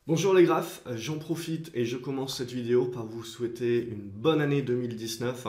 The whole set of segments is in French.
Bonjour les graphes, j'en profite et je commence cette vidéo par vous souhaiter une bonne année 2019.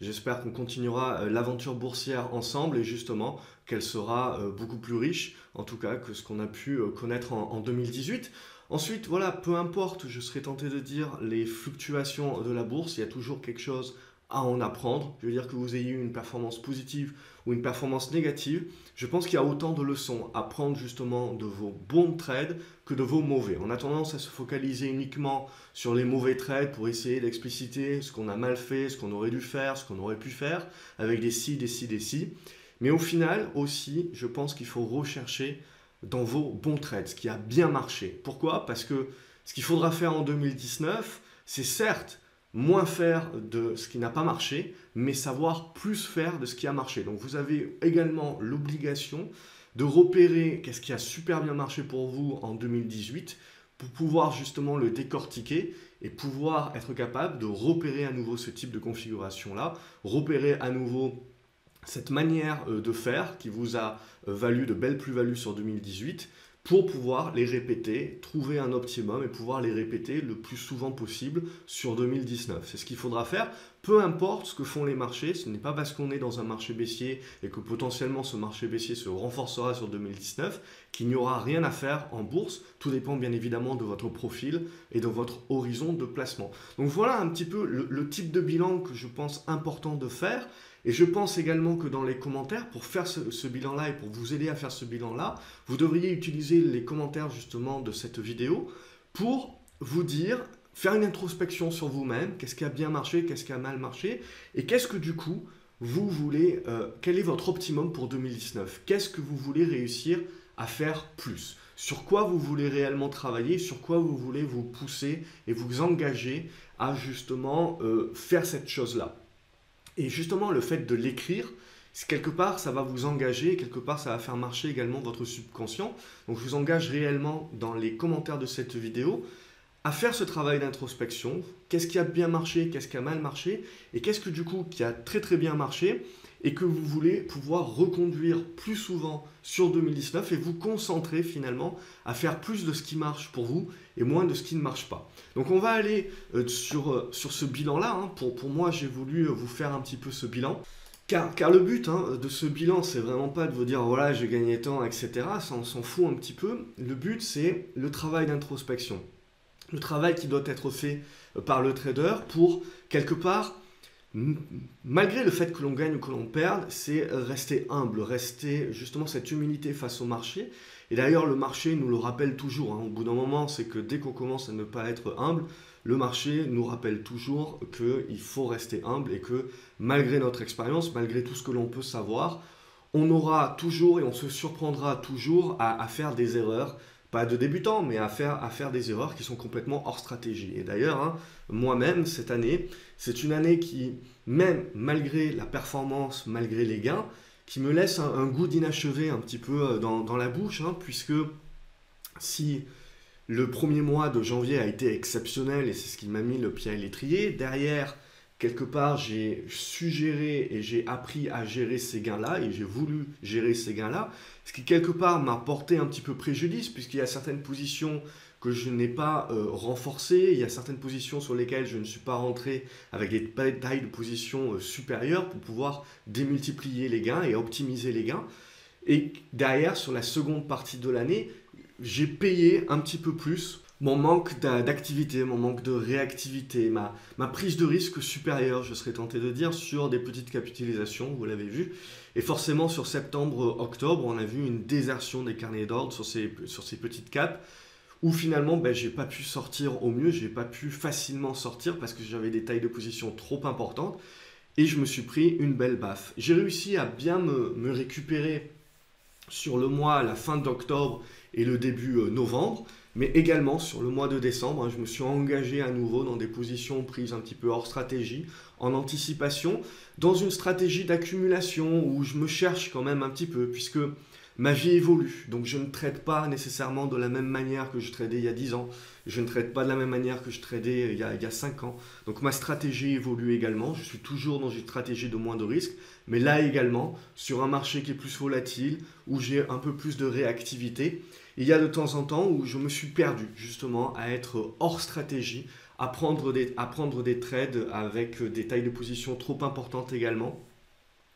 J'espère qu'on continuera l'aventure boursière ensemble et justement qu'elle sera beaucoup plus riche, en tout cas que ce qu'on a pu connaître en 2018. Ensuite, voilà, peu importe, je serais tenté de dire les fluctuations de la bourse, il y a toujours quelque chose à en apprendre. Je veux dire que vous ayez eu une performance positive ou une performance négative, je pense qu'il y a autant de leçons à prendre justement de vos bons trades que de vos mauvais. On a tendance à se focaliser uniquement sur les mauvais trades pour essayer d'expliciter ce qu'on a mal fait, ce qu'on aurait dû faire, ce qu'on aurait pu faire, avec des si, des si, des si. Mais au final aussi, je pense qu'il faut rechercher dans vos bons trades, ce qui a bien marché. Pourquoi? Parce que ce qu'il faudra faire en 2019, c'est certes moins faire de ce qui n'a pas marché, mais savoir plus faire de ce qui a marché. Donc vous avez également l'obligation de repérer qu'est-ce qui a super bien marché pour vous en 2018 pour pouvoir justement le décortiquer et pouvoir être capable de repérer à nouveau ce type de configuration-là, repérer à nouveau cette manière de faire qui vous a valu de belles plus-values sur 2018 pour pouvoir les répéter, trouver un optimum et pouvoir les répéter le plus souvent possible sur 2019. C'est ce qu'il faudra faire, peu importe ce que font les marchés, ce n'est pas parce qu'on est dans un marché baissier et que potentiellement ce marché baissier se renforcera sur 2019 qu'il n'y aura rien à faire en bourse. Tout dépend bien évidemment de votre profil et de votre horizon de placement. Donc voilà un petit peu le type de bilan que je pense important de faire. Et je pense également que dans les commentaires, pour faire ce bilan-là et pour vous aider à faire ce bilan-là, vous devriez utiliser les commentaires justement de cette vidéo pour vous dire, faire une introspection sur vous-même, qu'est-ce qui a bien marché, qu'est-ce qui a mal marché, et qu'est-ce que du coup, vous voulez, quel est votre optimum pour 2019? Qu'est-ce que vous voulez réussir à faire plus? Sur quoi vous voulez réellement travailler? Sur quoi vous voulez vous pousser et vous engager à justement faire cette chose-là? Et justement, le fait de l'écrire, quelque part, ça va vous engager, quelque part, ça va faire marcher également votre subconscient. Donc, je vous engage réellement dans les commentaires de cette vidéo à faire ce travail d'introspection. Qu'est-ce qui a bien marché, qu'est-ce qui a mal marché, et qu'est-ce que du coup qui a très très bien marché et que vous voulez pouvoir reconduire plus souvent sur 2019 et vous concentrer finalement à faire plus de ce qui marche pour vous et moins de ce qui ne marche pas. Donc on va aller sur ce bilan-là. Pour moi, j'ai voulu vous faire un petit peu ce bilan. Car le but de ce bilan, c'est vraiment pas de vous dire voilà, j'ai gagné tant, etc. Ça, on s'en fout un petit peu. Le but, c'est le travail d'introspection. Le travail qui doit être fait par le trader pour, quelque part, malgré le fait que l'on gagne ou que l'on perde, c'est rester humble, rester justement cette humilité face au marché. Et d'ailleurs, le marché nous le rappelle toujours. Au bout d'un moment, c'est que dès qu'on commence à ne pas être humble, le marché nous rappelle toujours qu'il faut rester humble et que malgré notre expérience, malgré tout ce que l'on peut savoir, on aura toujours et on se surprendra toujours à faire des erreurs, pas de débutants, mais à faire des erreurs qui sont complètement hors stratégie. Et d'ailleurs, moi-même, cette année, c'est une année qui, même malgré la performance, malgré les gains, qui me laisse un goût d'inachevé un petit peu dans la bouche, puisque si le premier mois de janvier a été exceptionnel et c'est ce qui m'a mis le pied à l'étrier, derrière, quelque part, j'ai su gérer et j'ai appris à gérer ces gains-là et j'ai voulu gérer ces gains-là, ce qui quelque part m'a porté un petit peu préjudice puisqu'il y a certaines positions que je n'ai pas renforcées, il y a certaines positions sur lesquelles je ne suis pas rentré avec des tailles de position supérieures pour pouvoir démultiplier les gains et optimiser les gains. Et derrière, sur la seconde partie de l'année, j'ai payé un petit peu plus mon manque d'activité, mon manque de réactivité, ma prise de risque supérieure, je serais tenté de dire, sur des petites capitalisations, vous l'avez vu. Et forcément, sur septembre-octobre, on a vu une désertion des carnets d'ordre sur ces petites capes, où finalement, je n'ai pas pu sortir au mieux, je n'ai pas pu facilement sortir parce que j'avais des tailles de position trop importantes, et je me suis pris une belle baffe. J'ai réussi à bien me récupérer sur le mois à la fin d'octobre et le début novembre, mais également sur le mois de décembre, je me suis engagé à nouveau dans des positions prises un petit peu hors stratégie, en anticipation, dans une stratégie d'accumulation où je me cherche quand même un petit peu, puisque ma vie évolue. Donc je ne traite pas nécessairement de la même manière que je tradais il y a 10 ans, je ne traite pas de la même manière que je tradais il y a 5 ans. Donc ma stratégie évolue également, je suis toujours dans une stratégie de moins de risque, mais là également, sur un marché qui est plus volatile, où j'ai un peu plus de réactivité. Il y a de temps en temps où je me suis perdu justement à être hors stratégie, à prendre des trades avec des tailles de position trop importantes également,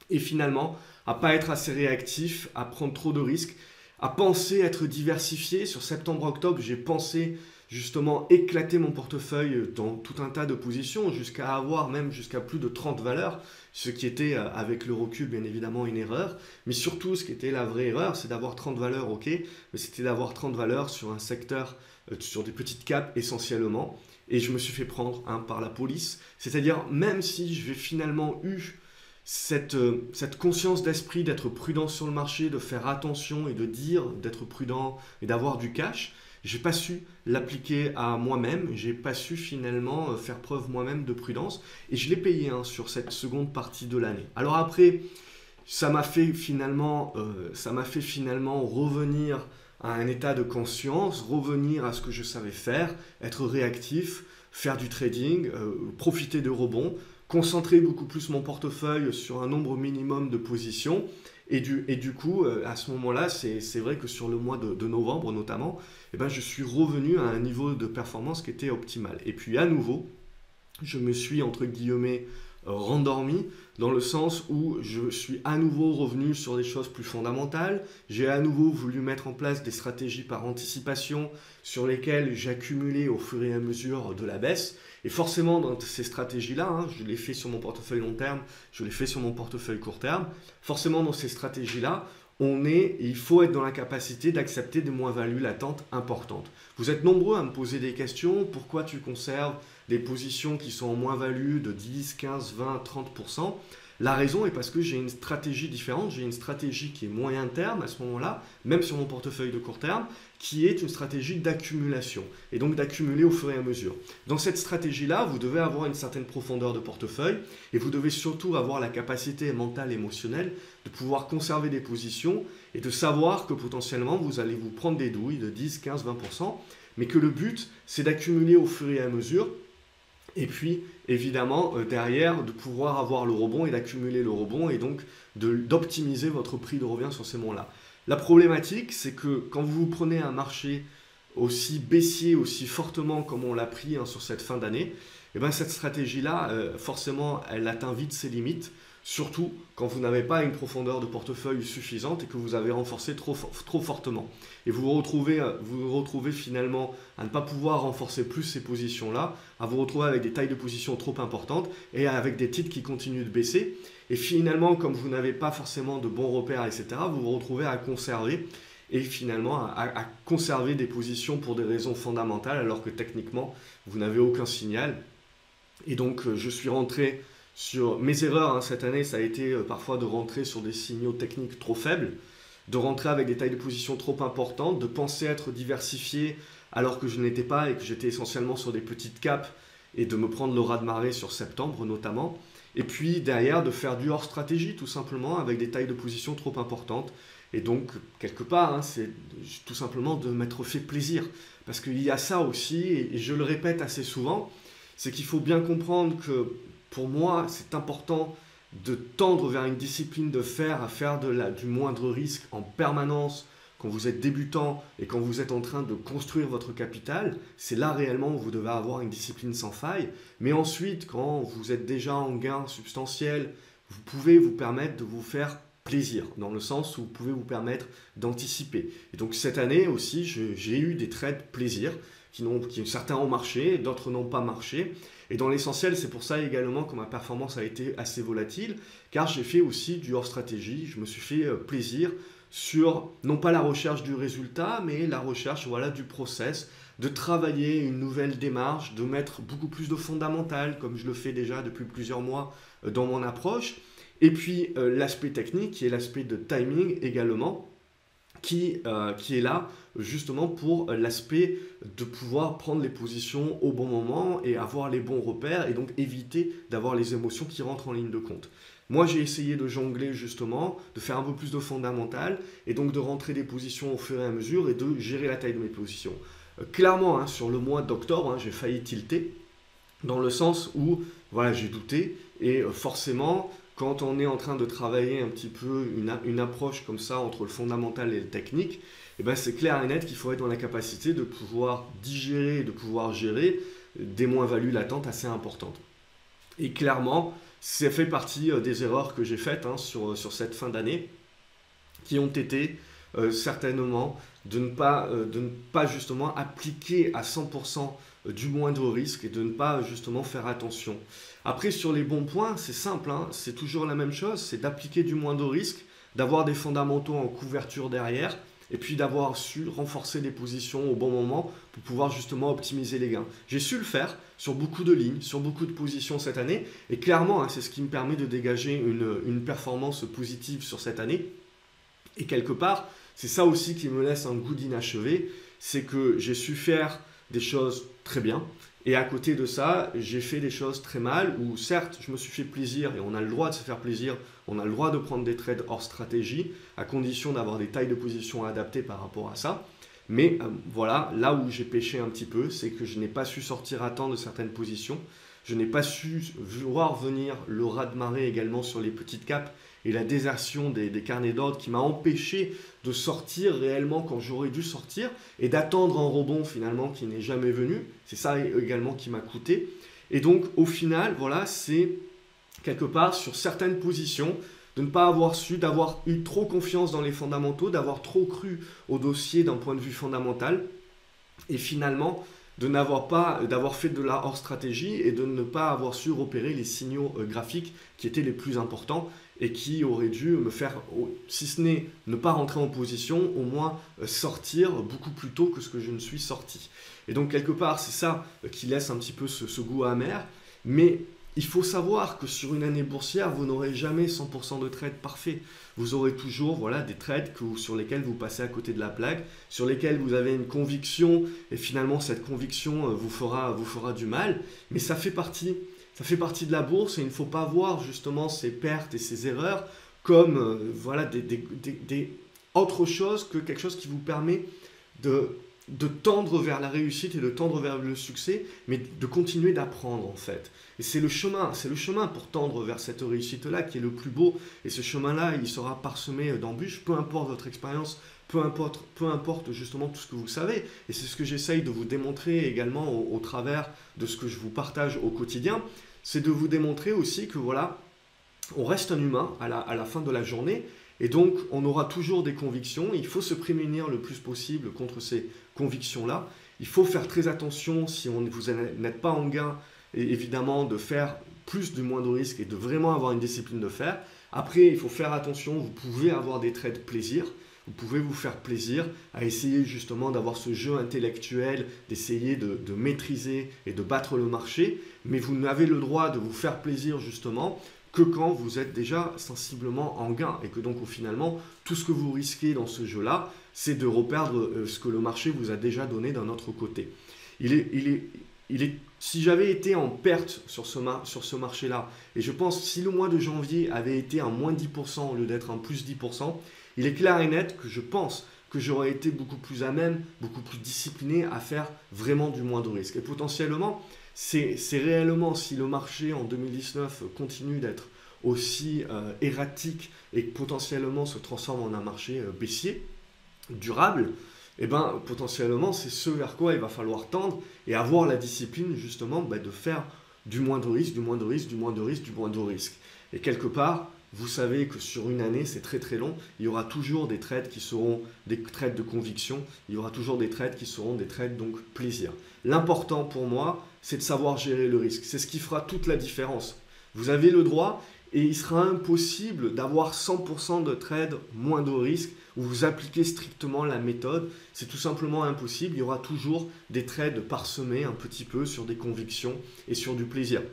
et finalement à pas être assez réactif, à prendre trop de risques, à penser être diversifié. Sur septembre-octobre, j'ai pensé justement éclater mon portefeuille dans tout un tas de positions, jusqu'à avoir même jusqu'à plus de 30 valeurs, ce qui était avec le recul bien évidemment une erreur, mais surtout ce qui était la vraie erreur, c'est d'avoir 30 valeurs, ok, mais c'était d'avoir 30 valeurs sur un secteur, sur des petites capes essentiellement, et je me suis fait prendre par la police, c'est-à-dire même si j'ai finalement eu cette conscience d'esprit d'être prudent sur le marché, de faire attention et de dire d'être prudent et d'avoir du cash, j'ai pas su l'appliquer à moi-même, j'ai pas su finalement faire preuve moi-même de prudence et je l'ai payé sur cette seconde partie de l'année. Alors après, ça m'a fait finalement revenir à un état de conscience, revenir à ce que je savais faire, être réactif, faire du trading, profiter de rebonds, concentrer beaucoup plus mon portefeuille sur un nombre minimum de positions. Et du coup, à ce moment-là, c'est vrai que sur le mois de novembre notamment, eh ben, je suis revenu à un niveau de performance qui était optimal. Et puis à nouveau, je me suis entre guillemets rendormi dans le sens où je suis à nouveau revenu sur des choses plus fondamentales. J'ai à nouveau voulu mettre en place des stratégies par anticipation sur lesquelles j'accumulais au fur et à mesure de la baisse. Et forcément, dans ces stratégies-là, je l'ai fait sur mon portefeuille long terme, je l'ai fait sur mon portefeuille court terme, forcément dans ces stratégies-là, il faut être dans la capacité d'accepter des moins-values latentes importantes. Vous êtes nombreux à me poser des questions. Pourquoi tu conserves des positions qui sont en moins-value de 10, 15, 20, 30%? La raison est parce que j'ai une stratégie différente. J'ai une stratégie qui est moyen terme à ce moment-là, même sur mon portefeuille de court terme, qui est une stratégie d'accumulation et donc d'accumuler au fur et à mesure. Dans cette stratégie-là, vous devez avoir une certaine profondeur de portefeuille et vous devez surtout avoir la capacité mentale, émotionnelle de pouvoir conserver des positions et de savoir que potentiellement vous allez vous prendre des douilles de 10, 15, 20%, mais que le but c'est d'accumuler au fur et à mesure. Et puis, évidemment, derrière, de pouvoir avoir le rebond et d'accumuler le rebond et donc d'optimiser votre prix de revient sur ces moments-là. La problématique, c'est que quand vous prenez un marché aussi baissier, aussi fortement comme on l'a pris sur cette fin d'année, eh ben cette stratégie-là, forcément, elle atteint vite ses limites, surtout quand vous n'avez pas une profondeur de portefeuille suffisante et que vous avez renforcé trop fortement. Et vous vous retrouvez finalement à ne pas pouvoir renforcer plus ces positions-là, à vous retrouver avec des tailles de position trop importantes et avec des titres qui continuent de baisser. Et finalement, comme vous n'avez pas forcément de bons repères, etc., vous vous retrouvez à conserver et finalement à conserver des positions pour des raisons fondamentales alors que techniquement, vous n'avez aucun signal. Et donc, je suis rentré sur mes erreurs cette année, ça a été parfois de rentrer sur des signaux techniques trop faibles, de rentrer avec des tailles de position trop importantes, de penser être diversifié alors que je n'étais pas et que j'étais essentiellement sur des petites capes et de me prendre le ras-de-marée sur septembre notamment. Et puis derrière, de faire du hors-stratégie tout simplement avec des tailles de position trop importantes. Et donc, quelque part, c'est tout simplement de m'être fait plaisir. Parce qu'il y a ça aussi, et je le répète assez souvent, c'est qu'il faut bien comprendre que pour moi, c'est important de tendre vers une discipline de à faire du moindre risque en permanence quand vous êtes débutant et quand vous êtes en train de construire votre capital. C'est là réellement où vous devez avoir une discipline sans faille. Mais ensuite, quand vous êtes déjà en gain substantiel, vous pouvez vous permettre de vous faire plaisir, dans le sens où vous pouvez vous permettre d'anticiper. Et donc cette année aussi, j'ai eu des trades plaisir, certains ont marché, d'autres n'ont pas marché. Et dans l'essentiel, c'est pour ça également que ma performance a été assez volatile, car j'ai fait aussi du hors-stratégie, je me suis fait plaisir sur, non pas la recherche du résultat, mais la recherche du process, de travailler une nouvelle démarche, de mettre beaucoup plus de fondamental, comme je le fais déjà depuis plusieurs mois dans mon approche. Et puis l'aspect technique, qui est l'aspect de timing également, qui est là justement pour l'aspect de pouvoir prendre les positions au bon moment et avoir les bons repères et donc éviter d'avoir les émotions qui rentrent en ligne de compte. Moi, j'ai essayé de jongler justement, de faire un peu plus de fondamental et donc de rentrer des positions au fur et à mesure et de gérer la taille de mes positions. Clairement, sur le mois d'octobre, j'ai failli tilter dans le sens où j'ai douté et forcément, quand on est en train de travailler un petit peu une approche comme ça entre le fondamental et le technique, et ben c'est clair et net qu'il faut être dans la capacité de pouvoir digérer, de pouvoir gérer des moins-values latentes assez importantes. Et clairement, ça fait partie des erreurs que j'ai faites sur cette fin d'année, qui ont été certainement de ne pas justement appliquer à 100% du moindre risque et de ne pas justement faire attention. Après, sur les bons points, c'est simple, c'est toujours la même chose, c'est d'appliquer du moindre risque, d'avoir des fondamentaux en couverture derrière, et puis d'avoir su renforcer les positions au bon moment pour pouvoir justement optimiser les gains. J'ai su le faire sur beaucoup de lignes, sur beaucoup de positions cette année, et clairement, c'est ce qui me permet de dégager une performance positive sur cette année. Et quelque part, c'est ça aussi qui me laisse un goût d'inachevé, c'est que j'ai su faire des choses très bien, et à côté de ça, j'ai fait des choses très mal, où certes, je me suis fait plaisir, et on a le droit de se faire plaisir, on a le droit de prendre des trades hors stratégie, à condition d'avoir des tailles de position adaptées par rapport à ça. Mais voilà, là où j'ai pêché un petit peu, c'est que je n'ai pas su sortir à temps de certaines positions, je n'ai pas su voir venir le raz-de-marée également sur les petites capes, et la désertion des carnets d'ordre qui m'a empêché de sortir réellement quand j'aurais dû sortir et d'attendre un rebond finalement qui n'est jamais venu. C'est ça également qui m'a coûté. Et donc au final, voilà, c'est quelque part sur certaines positions de ne pas avoir su, d'avoir eu trop confiance dans les fondamentaux, d'avoir trop cru au dossier d'un point de vue fondamental et finalement d'avoir fait de la hors stratégie et de ne pas avoir su repérer les signaux graphiques qui étaient les plus importants et qui auraient dû me faire, si ce n'est ne pas rentrer en position, au moins sortir beaucoup plus tôt que ce que je ne suis sorti. Et donc quelque part, c'est ça qui laisse un petit peu ce goût amer, mais il faut savoir que sur une année boursière, vous n'aurez jamais 100% de trades parfaits. Vous aurez toujours des trades sur lesquels vous passez à côté de la plaque, sur lesquels vous avez une conviction et finalement cette conviction vous fera du mal. Mais ça fait partie de la bourse et il ne faut pas voir justement ces pertes et ces erreurs comme autre chose que quelque chose qui vous permet de tendre vers la réussite et de tendre vers le succès, mais de continuer d'apprendre en fait. Et c'est le chemin pour tendre vers cette réussite-là qui est le plus beau. Et ce chemin-là, il sera parsemé d'embûches, peu importe votre expérience, peu importe justement tout ce que vous savez. Et c'est ce que j'essaye de vous démontrer également au travers de ce que je vous partage au quotidien. C'est de vous démontrer aussi que voilà, on reste un humain à la fin de la journée. Et donc, on aura toujours des convictions. Il faut se prémunir le plus possible contre ces convictions-là. Il faut faire très attention si vous n'êtes pas en gain, et évidemment, de faire plus du moindre risque et de vraiment avoir une discipline de faire. Après, il faut faire attention. Vous pouvez avoir des trades plaisir. Vous pouvez vous faire plaisir à essayer justement d'avoir ce jeu intellectuel, d'essayer de maîtriser et de battre le marché. Mais vous n'avez le droit de vous faire plaisir justement que quand vous êtes déjà sensiblement en gain et que donc finalement tout ce que vous risquez dans ce jeu-là, c'est de reperdre ce que le marché vous a déjà donné d'un autre côté. Si j'avais été en perte sur ce marché-là, et je pense si le mois de janvier avait été un moins 10% au lieu d'être un plus 10%, il est clair et net que je pense que j'aurais été beaucoup plus à même, beaucoup plus discipliné à faire vraiment du moins de risque. Et potentiellement, c'est réellement si le marché en 2019 continue d'être aussi erratique et potentiellement se transforme en un marché baissier, durable, et ben potentiellement c'est ce vers quoi il va falloir tendre et avoir la discipline justement de faire du moins de risque, du moins de risque, du moins de risque, du moins de risque. Et quelque part, vous savez que sur une année, c'est très très long. Il y aura toujours des trades qui seront des trades de conviction. Il y aura toujours des trades qui seront des trades donc plaisir. L'important pour moi, c'est de savoir gérer le risque. C'est ce qui fera toute la différence. Vous avez le droit et il sera impossible d'avoir 100% de trades moins de risque où vous appliquez strictement la méthode. C'est tout simplement impossible. Il y aura toujours des trades parsemés un petit peu sur des convictions et sur du plaisir.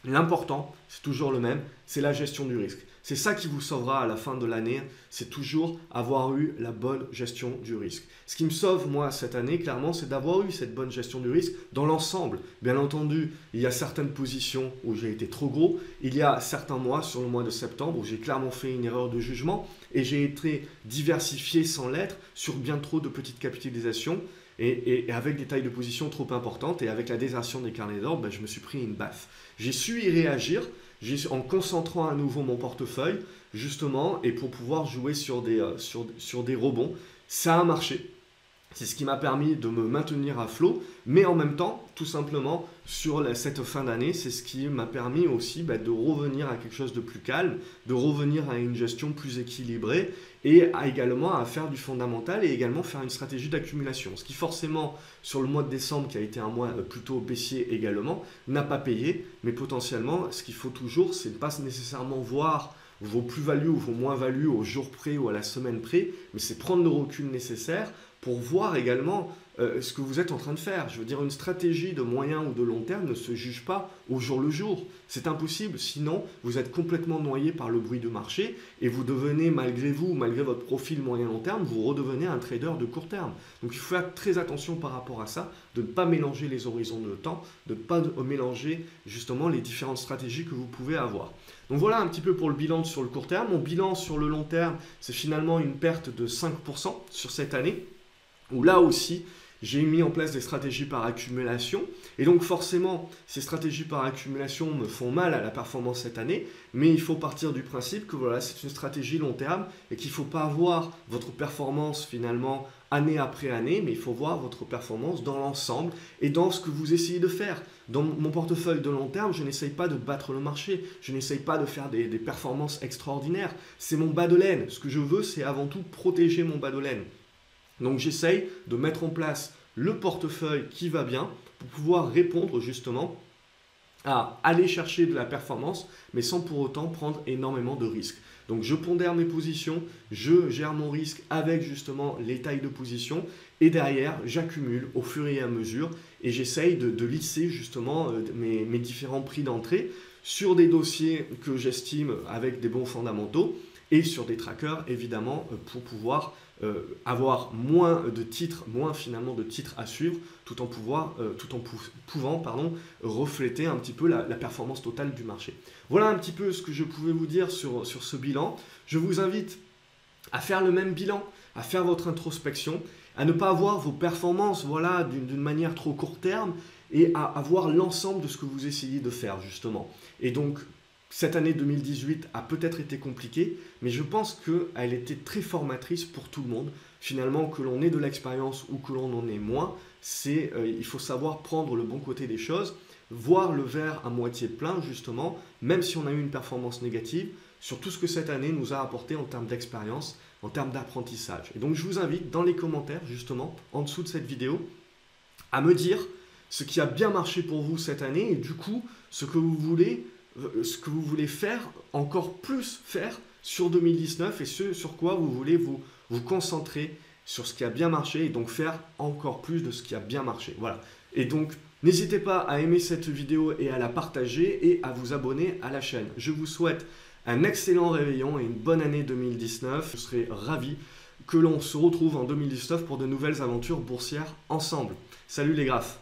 L'important, c'est toujours le même, c'est la gestion du risque. C'est ça qui vous sauvera à la fin de l'année, c'est toujours avoir eu la bonne gestion du risque. Ce qui me sauve, moi, cette année, clairement, c'est d'avoir eu cette bonne gestion du risque dans l'ensemble. Bien entendu, il y a certaines positions où j'ai été trop gros. Il y a certains mois, sur le mois de septembre, où j'ai clairement fait une erreur de jugement et j'ai été diversifié sans l'être sur bien trop de petites capitalisations. Et avec des tailles de position trop importantes et avec la désertion des carnets d'ordre, je me suis pris une baffe. J'ai su y réagir en concentrant à nouveau mon portefeuille, justement, et pour pouvoir jouer sur des rebonds. Ça a marché. C'est ce qui m'a permis de me maintenir à flot, mais en même temps, tout simplement, sur cette fin d'année, c'est ce qui m'a permis aussi de revenir à quelque chose de plus calme, de revenir à une gestion plus équilibrée et également à faire du fondamental et également faire une stratégie d'accumulation. Ce qui forcément, sur le mois de décembre, qui a été un mois plutôt baissier également, n'a pas payé, mais potentiellement, ce qu'il faut toujours, c'est ne pas nécessairement voir vos plus-values ou vos moins-values au jour près ou à la semaine près, mais c'est prendre le recul nécessaire pour voir également ce que vous êtes en train de faire. Je veux dire, une stratégie de moyen ou de long terme ne se juge pas au jour le jour. C'est impossible, sinon vous êtes complètement noyé par le bruit du marché et vous devenez, malgré vous, malgré votre profil moyen-long terme, vous redevenez un trader de court terme. Donc il faut faire très attention par rapport à ça, de ne pas mélanger les horizons de temps, de ne pas mélanger justement les différentes stratégies que vous pouvez avoir. Donc voilà un petit peu pour le bilan sur le court terme. Mon bilan sur le long terme, c'est finalement une perte de 5% sur cette année, où là aussi, j'ai mis en place des stratégies par accumulation. Et donc forcément, ces stratégies par accumulation me font mal à la performance cette année, mais il faut partir du principe que voilà, c'est une stratégie long terme et qu'il ne faut pas voir votre performance finalement année après année, mais il faut voir votre performance dans l'ensemble et dans ce que vous essayez de faire. Dans mon portefeuille de long terme, je n'essaye pas de battre le marché, je n'essaye pas de faire des performances extraordinaires. C'est mon bas de laine. Ce que je veux, c'est avant tout protéger mon bas de laine. Donc j'essaye de mettre en place le portefeuille qui va bien pour pouvoir répondre justement à aller chercher de la performance, mais sans pour autant prendre énormément de risques. Donc je pondère mes positions, je gère mon risque avec justement les tailles de position et derrière j'accumule au fur et à mesure et j'essaye de lisser justement mes différents prix d'entrée sur des dossiers que j'estime avec des bons fondamentaux et sur des trackers évidemment pour pouvoir avoir moins de titres, moins finalement de titres à suivre tout en pouvant refléter un petit peu la performance totale du marché. Voilà un petit peu ce que je pouvais vous dire sur ce bilan. Je vous invite à faire le même bilan, à faire votre introspection, à ne pas avoir vos performances voilà, d'une manière trop court terme et à avoir l'ensemble de ce que vous essayez de faire justement. Et donc, cette année 2018 a peut-être été compliquée, mais je pense qu'elle était très formatrice pour tout le monde. Finalement, que l'on ait de l'expérience ou que l'on en ait moins, il faut savoir prendre le bon côté des choses, voir le verre à moitié plein justement, même si on a eu une performance négative, sur tout ce que cette année nous a apporté en termes d'expérience, en termes d'apprentissage. Et donc je vous invite dans les commentaires justement, en dessous de cette vidéo, à me dire ce qui a bien marché pour vous cette année et du coup, ce que vous voulez faire, encore plus faire sur 2019 et ce sur quoi vous voulez vous concentrer sur ce qui a bien marché et donc faire encore plus de ce qui a bien marché. Voilà. Et donc, n'hésitez pas à aimer cette vidéo et à la partager et à vous abonner à la chaîne. Je vous souhaite un excellent réveillon et une bonne année 2019. Je serai ravi que l'on se retrouve en 2019 pour de nouvelles aventures boursières ensemble. Salut les graphes!